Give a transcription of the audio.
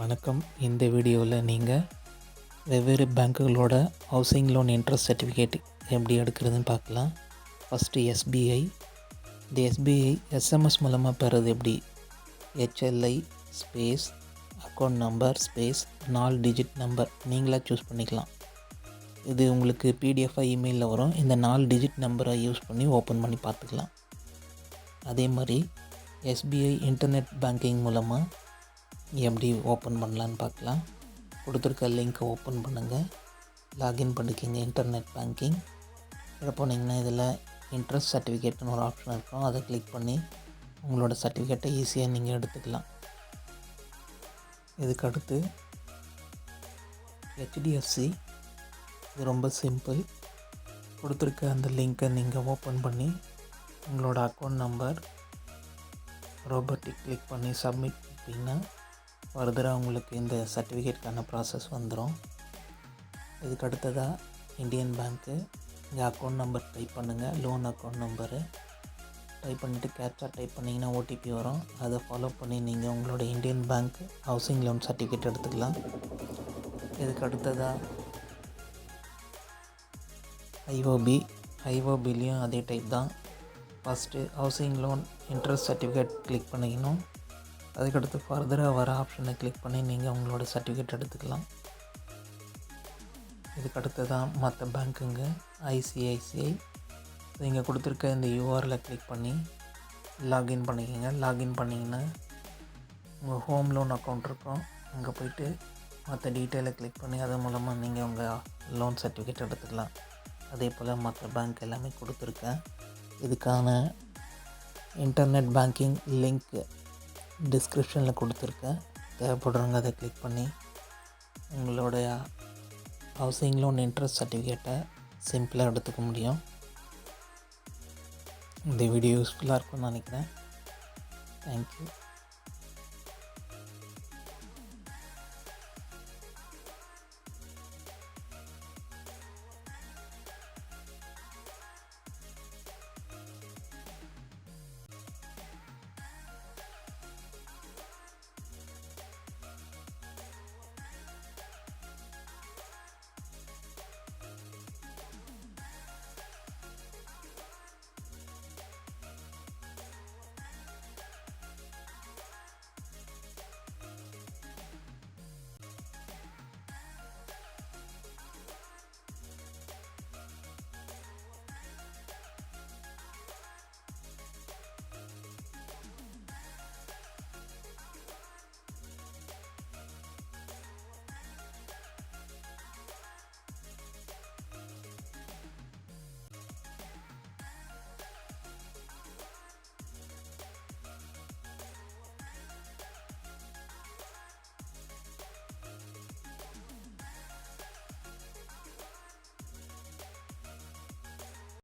வணக்கம். இந்த வீடியோவில் நீங்கள் வெவ்வேறு பேங்க்குகளோட ஹவுசிங் லோன் இன்ட்ரெஸ்ட் சர்டிஃபிகேட் எப்படி எடுக்கிறதுன்னு பார்க்கலாம். First SBI. இந்த எஸ்பிஐ எஸ்எம்எஸ் மூலமாக பெறது எப்படி? HLI space account number space 4 digit number நீங்களாக சூஸ் பண்ணிக்கலாம். இது உங்களுக்கு பிடிஎஃபாக இமெயிலில் வரும். இந்த 4 டிஜிட் நம்பரை யூஸ் பண்ணி ஓப்பன் பண்ணி பார்த்துக்கலாம். அதே மாதிரி எஸ்பிஐ இன்டர்நெட் பேங்கிங் மூலமாக எப்படி ஓப்பன் பண்ணலான்னு பார்க்கலாம். கொடுத்துருக்க லிங்க்கை ஓப்பன் பண்ணுங்கள். லாகின் பண்ணிக்கிங்க இன்டர்நெட் பேங்கிங். இதில் போனீங்கன்னா இதில் இன்ட்ரெஸ்ட் சர்டிஃபிகேட்னு ஒரு ஆப்ஷன் இருக்கும். அதை கிளிக் பண்ணி உங்களோட சர்டிஃபிகேட்டை ஈஸியாக நீங்கள் எடுத்துக்கலாம். இதுக்கு அடுத்து ஹெச்டிஎஃப்சி. இது ரொம்ப சிம்பிள். கொடுத்துருக்க அந்த லிங்க்கை நீங்கள் ஓப்பன் பண்ணி உங்களோட அக்கௌண்ட் நம்பர் ரோபோட்டிக் கிளிக் பண்ணி சப்மிட் பண்ணிங்கன்னா ஃபர்தராக உங்களுக்கு இந்த சர்டிஃபிகேட்கான ப்ராசஸ் வந்துடும். இதுக்கு அடுத்ததாக இந்தியன் பேங்க்கு. இங்கே அக்கௌண்ட் நம்பர் டைப் பண்ணுங்கள். லோன் அக்கௌண்ட் நம்பரு டைப் பண்ணிவிட்டு கேப்சா டைப் பண்ணிங்கன்னா ஓடிபி வரும். அதை ஃபாலோ பண்ணி நீங்கள் உங்களோட Indian bank housing loan certificate எடுத்துக்கலாம். இதுக்கு அடுத்ததாக ஐஓபிலையும் அதே டைப் தான். First housing loan interest certificate click பண்ணிக்கணும். அதுக்கடுத்து ஃபர்தராக வர ஆப்ஷனை கிளிக் பண்ணி நீங்கள் உங்களோட சர்டிஃபிகேட் எடுத்துக்கலாம். இதுக்கு அடுத்து தான் மற்ற பேங்க்குங்க. ஐசிஐசிஐ. நீங்கள் கொடுத்துருக்க இந்த யூஆரில் கிளிக் பண்ணி லாகின் பண்ணிக்கோங்க. லாகின் பண்ணிங்கன்னா உங்கள் ஹோம் லோன் அக்கௌண்ட் இருக்கும். அங்கே போய்ட்டு மற்ற டீட்டெயிலை கிளிக் பண்ணி அது மூலமாக நீங்கள் உங்கள் லோன் சர்டிஃபிகேட் எடுத்துக்கலாம். அதே போல் மற்ற பேங்க் எல்லாமே கொடுத்துருக்கேன். இதுக்கான இன்டர்நெட் பேங்கிங் லிங்க் டிஸ்கிரிப்ஷனில் கொடுத்துருக்கேன். தேவைப்படுறவங்க அதை கிளிக் பண்ணி உங்களுடைய ஹவுசிங் லோன் இன்ட்ரெஸ்ட் சர்டிஃபிகேட்டை சிம்பிளாக எடுத்துக்க முடியும். இந்த வீடியோ யூஸ்ஃபுல்லாக இருக்கும்னு நினைக்கிறேன். தேங்க்யூ.